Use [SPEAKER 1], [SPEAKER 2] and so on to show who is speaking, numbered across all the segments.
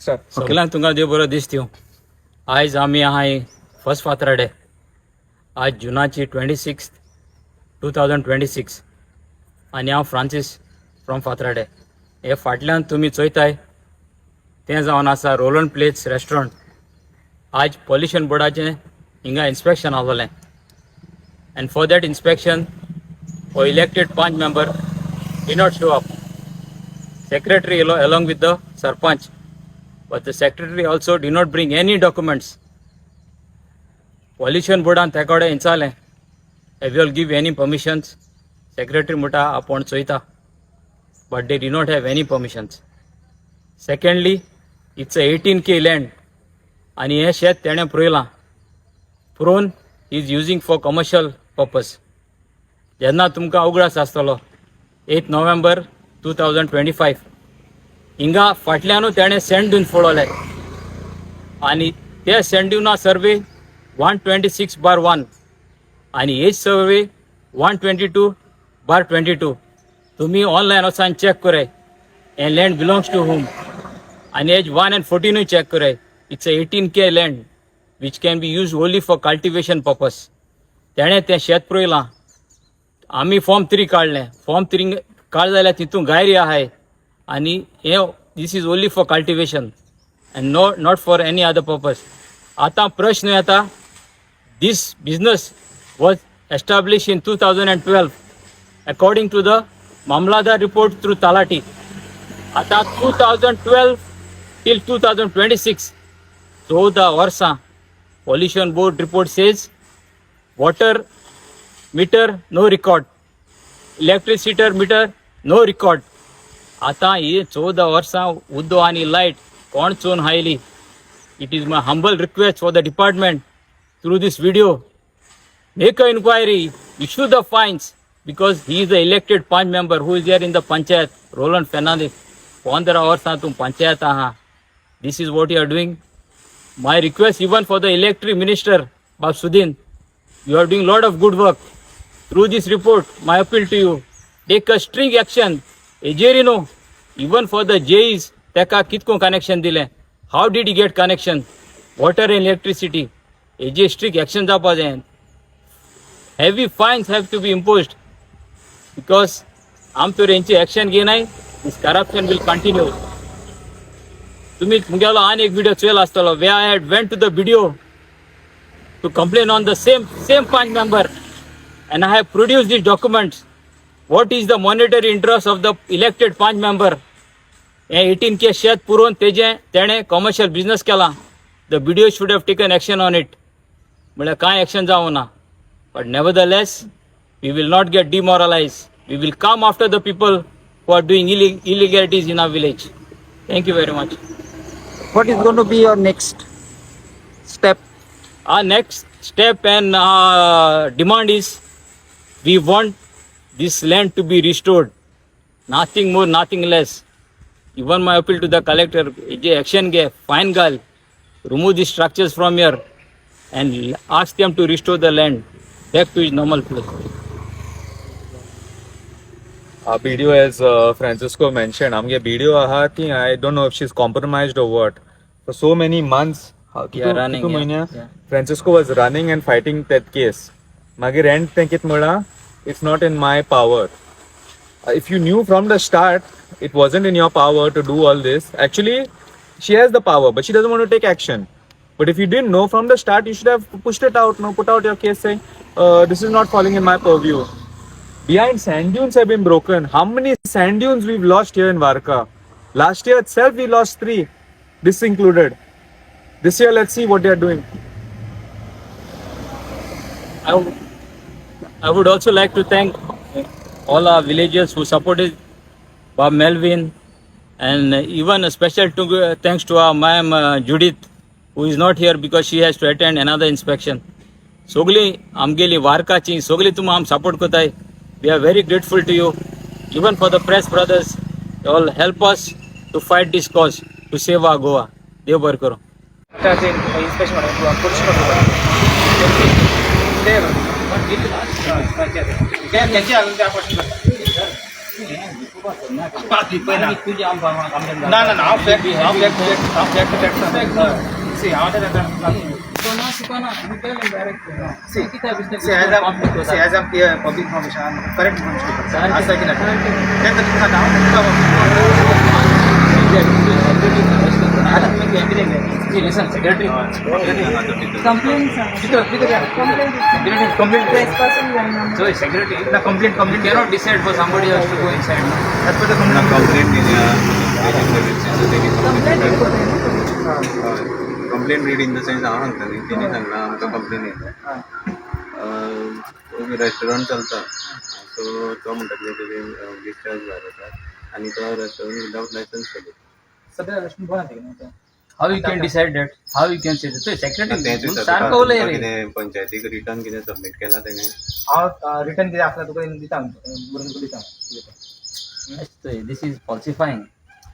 [SPEAKER 1] सगळ्यांक तुमकां देव बरो दीस दिवं. आयज आमी आहाय फर्स्ट फातराडे. आज जुनाची 26 2026 आनी हांव फ्रांसीस फ्रॉम फातराडे. हे फाटल्यान तुमी चोयताय तें जावन आसा रोलंड प्लेस रेस्टॉरंट. आज पॉल्युशन बोर्डाचें हिंगा इन्स्पेक्शन आसलें एंड फॉर दॅट इन्स्पेक्शन हो elected 5 member did not show up. Secretary along with the Sarpanch, but the secretary also did not bring any documents. Pollution board and Thakode inchale, I will give any permissions. Secretary muta upon choita, but they did not have any permissions. Secondly, it's a 18K land, and he shed tene proila. Prone is using for commercial purpose. जेन्ना तुमकां उगडास आसतलो 8 नोव्हेंबर 2025 हिंगा फाटल्यानूच तेणें send dune फोडोले आनी ते send Dunant सर्वे 126/1 आनी as सर्वे 122/22. तुमी ऑनलायन वचून चॅक कराय हे लँड बिलोंग्स टू हूम आनी एज 1 and 14 चॅक कराय. It's a 18K land which can be use only for cultivation purpose. तेणें तें शेत पळयलां. आम्ही फॉर्म 3 काढले. फॉर्म 3 काढ जाल्यार तितून गायरी आहाय आनी हे this is only for cultivation and not for any other purpose. आतां प्रश्न येता, this business was establish in 2012 according to the मामलादार रिपोर्ट थ्रू तलाटी. आतां 2012 till 2026 14 वर्सां pollution board report says water meter no record, electricity meter no record. आता ही 14 वर्सां उदो आनी लायट कोण चोवन हायली. It is my humble request for the department through this video, make a enquiry, issue the fines, because he is the elected 5 member who is there in the panchayat. Roland Fernandes 15 वर्सां तूं पंचायत आहा. This is what you are doing. My request even for the electric minister Bab Sudin, you are doing lot of good work. Through this report, my appeal to you, take a strict action. Ejerino, even for the J's, teka kitko connection dile. How did he get connection? Water and electricity. Eje strict action japa jayen. Heavy fines have to be imposed because am to यांची action घेनाय. This corruption will continue. तुम्ही मुगेलो आन एक video Choyal आसतलो where I had went to the video to complain on the same 5 member, and I have produced these documents. What is the monetary interest of the elected 5 member? 18K शेत पुरोवन तेणे commercial business केला. The BDO should have taken action on it. म्हळ्यार कांय action जावना. But nevertheless, we will not get demoralized. We will come after the people who are doing illegalities in our village. Thank you very much.
[SPEAKER 2] What is going to be your next step?
[SPEAKER 1] Our next step and demand is we want this land to be restored. Nothing more, nothing less. Even my appeal to the collector, action ge, fine gal, remove these structures from here and ask them to restore the land back to its normal place.
[SPEAKER 3] Our BDO, as Francisco mentioned, amge BDO ahati. I don't know if she's compromised or what. For so many months,
[SPEAKER 1] running.
[SPEAKER 3] Francisco was running and fighting that case. Mage rent tenkit mula, it's not in my power. If you knew from the start, it wasn't in your power to do all this. Actually, she has the power, but she doesn't want to take action. But if you didn't know from the start, you should have pushed it out. No, put out your case saying, this is not falling in my purview. Behind sand dunes have been broken. How many sand dunes we've lost here in Varka? Last year itself, we lost 3, this included. This year, let's see what they are doing.
[SPEAKER 1] I would also like to thank all our villagers who supported Bob Melvin, and even a special thanks to our ma'am Judith, who is not here because she has to attend another inspection. Sogli amgeli Varkachi, Sogli tuma am support kotai. We are very grateful to you. Even for the press brothers, they all help us to fight this cause to save our Goa. Dev bar karo.
[SPEAKER 2] Inspection
[SPEAKER 1] तुझ्या
[SPEAKER 2] ना ना हांव fact सी हांव एज एम public information correct information असं की नाही तेंचं तुमकां
[SPEAKER 1] secretary So secretary, the complaint cannot decide for somebody else to go inside.
[SPEAKER 4] Complaint read in the sense हांव सांगता न्ही तेणी सांगला आमकां कंप्लेन येयला रेस्टॉरंट चलता सो तो म्हणटा की तेजे डिस्चार्ज भायर येता आनी तो रेस्टॉरंट विदाउट लायसन्स चलता
[SPEAKER 1] How you can decide that? How you can say that? So secretary,
[SPEAKER 4] तेंच
[SPEAKER 1] सारखं उलय रे.
[SPEAKER 4] कितें पंचायतीक रिटर्न कितें सबमीट केला तेणे
[SPEAKER 2] हांव रिटर्न कितें आसला तुका दिता बरोवन दिता
[SPEAKER 1] This is falsifying.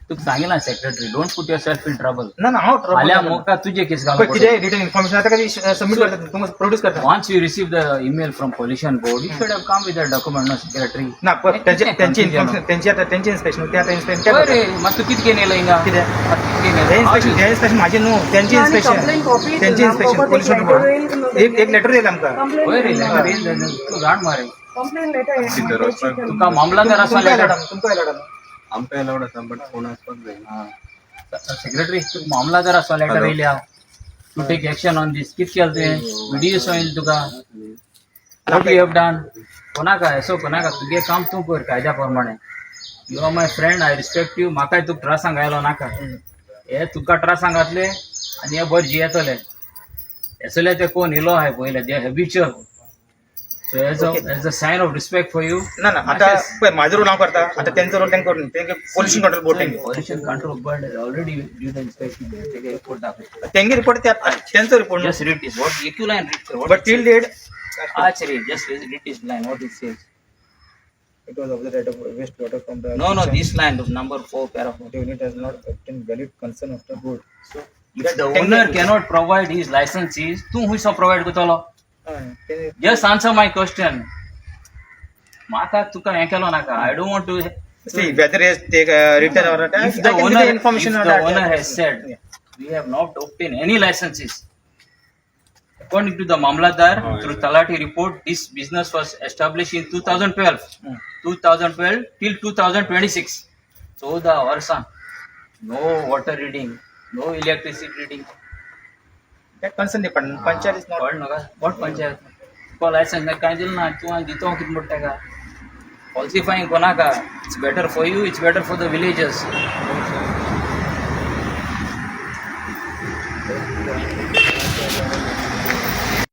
[SPEAKER 1] तू सांगितलं secretary, don't put your self in trouble.
[SPEAKER 2] ना ना हांव
[SPEAKER 1] आल्या मोका तुझे केस घालून
[SPEAKER 2] पण कितें रिटर्न इन्फॉर्मेशन आता कधी सबमिट करता तुमकां प्रोड्यूस करता
[SPEAKER 1] Once you receive the email from pollution board, you should have come with a document, no secretary.
[SPEAKER 2] ना पण त्यांची इन्फॉर्मेशन त्यांची इन्स्पेक्शन ते आता इन्स्पेक्शन
[SPEAKER 1] होय रे, मग तू किती नेलं हिंगा?
[SPEAKER 2] कितें
[SPEAKER 1] किती
[SPEAKER 2] इन्स्पेक्शन माझे न्हू त्यांची इन्स्पेक्शन पोल्युशन बोर्ड एक लेटर दिला आमकां
[SPEAKER 1] होय रे, तू गाड मारे.
[SPEAKER 5] Complaint letter.
[SPEAKER 1] तुका मामलादार असा लेटर.
[SPEAKER 2] तुमकां येयला
[SPEAKER 4] आमकां अलाउड आसा बट फोन आसपाक जाय
[SPEAKER 1] सेक्रेटरी, तू मामलादार असा लेटर येयल्या. To take action on this. कित केलं तुवें? व्हिडिओ येईल तुका. What you have done? कोणाका असो कोणाका तुगे काम तू कर कायद्या प्रमाणे. You are my friend, I respect you. म्हाकाय तुका त्रासांक आयलो नाका. हे तुका त्रासांक घातले आनी हे बरें जियेतले. असले ते कोण येलो आहे पयले, दे habitual. So as a sign of respect for you,
[SPEAKER 2] ना ना आता पळय माझो रोल हांव करता आता त्यांचो रोल तेंका करून तेंका pollution control board
[SPEAKER 1] pollution control board has already did the inspection. Take a report of it.
[SPEAKER 2] तेंगे रिपोर्ट त्यांचो report
[SPEAKER 1] Just read this. What EQ line read? What
[SPEAKER 2] but till date
[SPEAKER 1] actually just read this line. What it says?
[SPEAKER 2] it was observed that waste water from the
[SPEAKER 1] No, this line, the number 4 paragraph.
[SPEAKER 2] the unit has not obtained valid consent of the board
[SPEAKER 1] If the owner cannot provide his licenses, tu who so provide kutalo? Just answer my question. Maka tuka ekalo naka. I don't want to.
[SPEAKER 2] see whether he has take written or not
[SPEAKER 1] If the
[SPEAKER 2] information
[SPEAKER 1] if
[SPEAKER 2] on
[SPEAKER 1] the
[SPEAKER 2] that
[SPEAKER 1] owner has said we have not obtained any licenses, according to the Mamladar through Talati report, this business was established in 2012. 2012 till 2026. So the Varsa, no water reading, no electricity reading.
[SPEAKER 2] that consent depend panchayat is not
[SPEAKER 1] कळ नका what panchayat को licence नाही काय दिलं ना तू दितो किती मोठं का फॉल्सिफाईंग कोणाका it's better for you it's better for the villagers